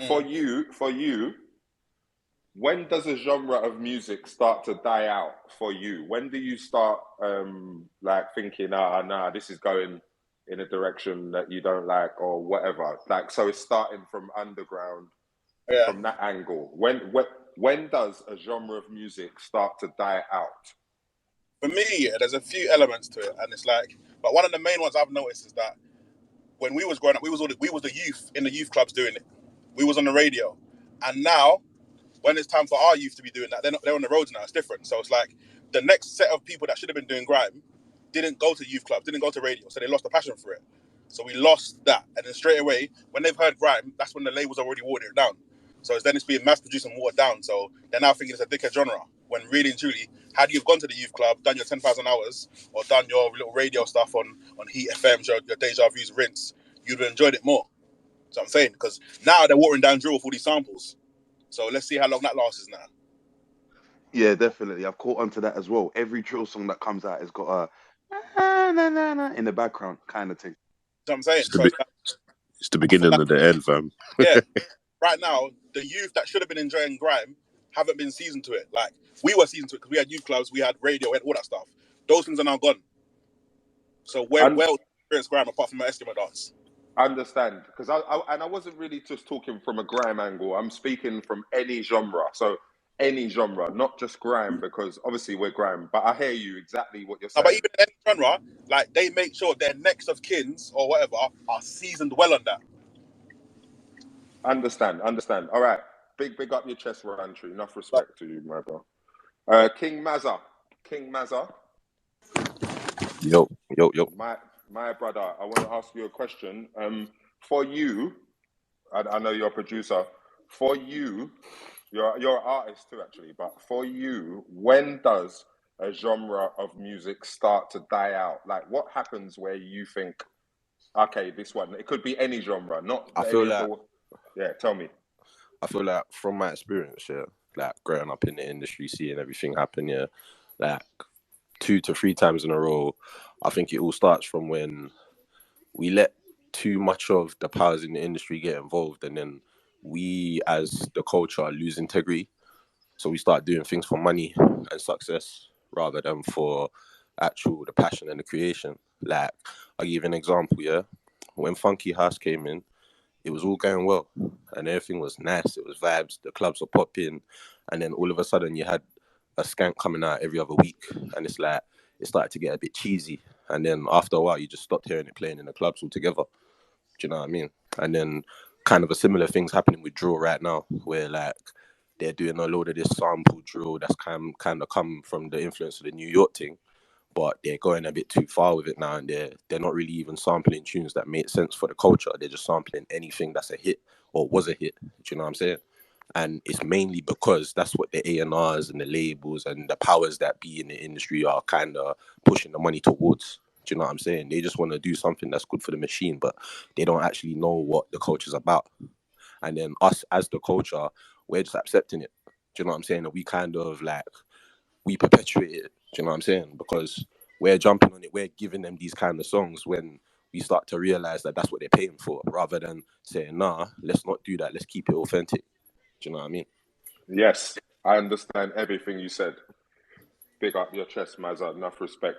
For you, when does a genre of music start to die out for you? When do you start like thinking, nah, this is going in a direction that you don't like or whatever? Like, so it's starting from underground, Yeah. from that angle. When does a genre of music start to die out? For me, yeah, there's a few elements to it, and it's like, but one of the main ones I've noticed is that when we was growing up, we was the youth in the youth clubs doing it. We was on the radio, and now when it's time for our youth to be doing that, they're on the roads now. It's different. So it's like the next set of people that should have been doing grime didn't go to youth clubs, didn't go to radio, so they lost the passion for it. So we lost that, and then straight away, when they've heard grime, that's when the labels already watered it down. So it's being mass produced and watered down. So they're now thinking it's a dickhead genre. When really and truly, had you gone to the youth club, done your 10,000 hours, or done your little radio stuff on Heat FM, your Deja Vu's Rinse, you'd have enjoyed it more. So I'm saying, because now they're watering down drill with all these samples. So let's see how long that lasts now. Yeah, definitely. I've caught on to that as well. Every drill song that comes out has got a na na na in the background kind of thing. So I'm saying, it's the beginning of the end, fam. Yeah, right now the youth that should have been enjoying grime haven't been seasoned to it. Like we were seasoned to it because we had youth clubs, we had radio, and all that stuff. Those things are now gone. So where experience grime apart from an Eskimo dance? Understand, because I wasn't really just talking from a grime angle. I'm speaking from any genre. So any genre, not just grime, because obviously we're grime. But I hear you exactly what you're saying. But even in any genre, like they make sure their next of kins or whatever are seasoned well on that. Understand. All right, big up your chest, Rantry. Enough respect to you, my bro. King Mazza. Yo. My brother, I want to ask you a question. For you, I know you're a producer. For you, you're an artist too, actually. But for you, when does a genre of music start to die out? Like, what happens where you think, okay, this one? It could be any genre, not. I feel like. Yeah, tell me. I feel like from my experience, yeah, like growing up in the industry, seeing everything happen, yeah, like 2 to 3 times in a row, I think it all starts from when we let too much of the powers in the industry get involved, and then we as the culture lose integrity. So we start doing things for money and success rather than for the passion and the creation. Like, I'll give you an example, yeah. When Funky House came in, it was all going well and everything was nice. It was vibes, the clubs were popping, and then all of a sudden you had a skank coming out every other week, and it's like it started to get a bit cheesy, and then after a while you just stopped hearing it playing in the clubs altogether. Do you know what I mean? And then kind of a similar thing's happening with drill right now, where like they're doing a load of this sample drill that's kind of come from the influence of the New York thing, but they're going a bit too far with it now, and they're not really even sampling tunes that make sense for the culture. They're just sampling anything that's a hit or was a hit. Do you know what I'm saying? And it's mainly because that's what the A&Rs and the labels and the powers that be in the industry are kind of pushing the money towards. Do you know what I'm saying? They just want to do something that's good for the machine, but they don't actually know what the culture's about. And then us as the culture, we're just accepting it. Do you know what I'm saying? And we kind of like, we perpetuate it. Do you know what I'm saying? Because we're jumping on it, we're giving them these kind of songs when we start to realize that that's what they're paying for, rather than saying, nah, let's not do that. Let's keep it authentic. Do you know what I mean? Yes, I understand everything you said. Big up your chest, Mazza. Enough respect.